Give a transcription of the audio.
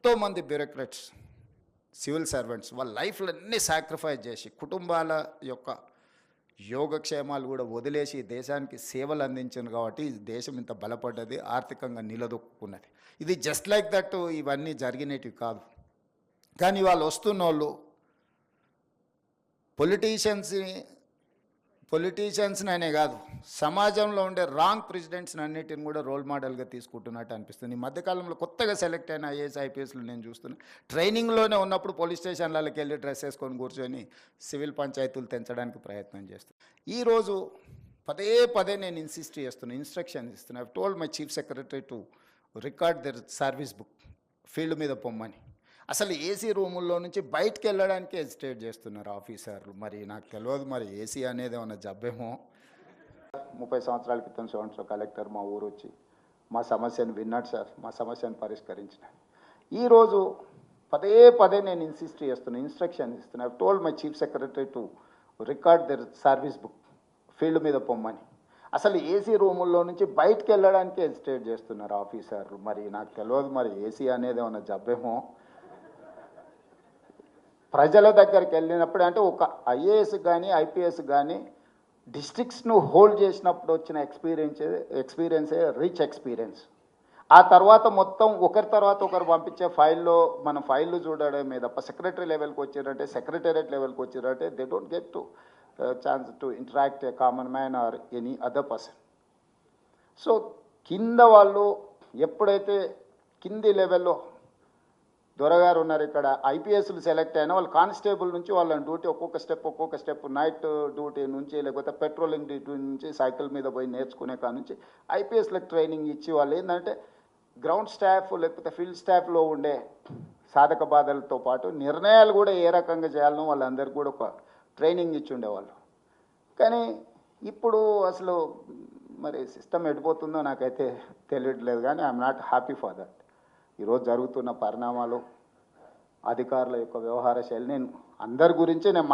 ఎంతోమంది bureaucrats, civil servants వాళ్ళ లైఫ్లో అన్నీ సాక్రిఫైస్ చేసి కుటుంబాల యొక్క యోగక్షేమాలు కూడా వదిలేసి దేశానికి సేవలు అందించింది కాబట్టి ఈ దేశం ఇంత బలపడ్డది, ఆర్థికంగా నిలదొక్కున్నది. ఇది జస్ట్ లైక్ దట్ ఇవన్నీ జరిగినవి కాదు. కానీ వాళ్ళు వస్తున్న వాళ్ళు పొలిటీషియన్స్ని అనే కాదు, సమాజంలో ఉండే రాంగ్ ప్రెసిడెంట్స్ని అన్నిటిని కూడా రోల్ మోడల్గా తీసుకుంటున్నట్టు అనిపిస్తుంది. ఈ మధ్యకాలంలో కొత్తగా సెలెక్ట్ అయిన ఐఏఎస్ ఐపీఎస్లు నేను చూస్తున్నా, ట్రైనింగ్లోనే ఉన్నప్పుడు పోలీస్ స్టేషన్లకి వెళ్ళి డ్రెస్ వేసుకొని కూర్చొని సివిల్ పంచాయతీలు తెంచడానికి ప్రయత్నం చేస్తాను. ఈరోజు పదే పదే నేను ఇన్స్ట్రక్షన్ ఇస్తున్నా. I told my chief secretary to record there service book, field మీద పొమ్మని. అసలు ఏసీ రూముల్లో నుంచి బయటకు వెళ్ళడానికి హెజిటేట్ చేస్తున్నారు ఆఫీసర్లు. మరి నాకు తెలియదు, మరి ఏసీ అనేది ఏమన్నా జబ్బేమో. 30 సంవత్సరాల క్రితం సంవత్సరం కలెక్టర్ మా ఊరు వచ్చి మా సమస్యను విన్నాడు సార్, మా సమస్యను పరిష్కరించిన. ఈరోజు పదే పదే నేను ఇన్స్ట్రక్షన్ ఇస్తున్నా. I told my chief secretary to record there service book, field మీద పొమ్మని. అసలు ఏసీ రూముల్లో నుంచి బయటకు వెళ్ళడానికి హెజిటేట్ చేస్తున్నారు ఆఫీసర్లు. మరి నాకు తెలియదు, మరి ఏసీ అనేది ఏమన్నా జబ్బేమో. ప్రజల దగ్గరికి వెళ్ళినప్పుడు, అంటే ఒక ఐఏఎస్ కానీ ఐపీఎస్ కానీ డిస్ట్రిక్ట్స్ను హోల్డ్ చేసినప్పుడు వచ్చిన ఎక్స్పీరియన్సే రిచ్ ఎక్స్పీరియన్స్. ఆ తర్వాత మొత్తం ఒకరి తర్వాత ఒకరు పంపించే మన ఫైళ్ళు చూడడమే తప్ప సెక్రటరీ లెవెల్కి వచ్చారంటే, సెక్రటేరియట్ లెవెల్కి వచ్చారంటే they don't get to chance to interact a common man or any other person. So కింద వాళ్ళు ఎప్పుడైతే కింది లెవెల్లో దొరగారు ఉన్నారు, ఇక్కడ ఐపీఎస్లు సెలెక్ట్ అయినా వాళ్ళు కానిస్టేబుల్ నుంచి వాళ్ళని డ్యూటీ ఒక్కొక్క స్టెప్ నైట్ డ్యూటీ నుంచి, లేకపోతే పెట్రోలింగ్ డ్యూటీ నుంచి, సైకిల్ మీద పోయి నేర్చుకునే కాడ నుంచి ఐపీఎస్లకు ట్రైనింగ్ ఇచ్చి వాళ్ళు ఏంటంటే గ్రౌండ్ స్టాఫ్ లేకపోతే ఫీల్డ్ స్టాఫ్లో ఉండే సాధక బాధలతో పాటు నిర్ణయాలు కూడా ఏ రకంగా చేయాలనో వాళ్ళందరికీ కూడా ఒక ట్రైనింగ్ ఇచ్చి ఉండేవాళ్ళు. కానీ ఇప్పుడు అసలు మరి సిస్టమ్ ఎడిపోతుందో నాకైతే తెలియట్లేదు. కానీ I'm not happy for that. ఈరోజు జరుగుతున్న పరిణామాలు, అధికారుల యొక్క వ్యవహార శైలి, నేను అందరి గురించి నేను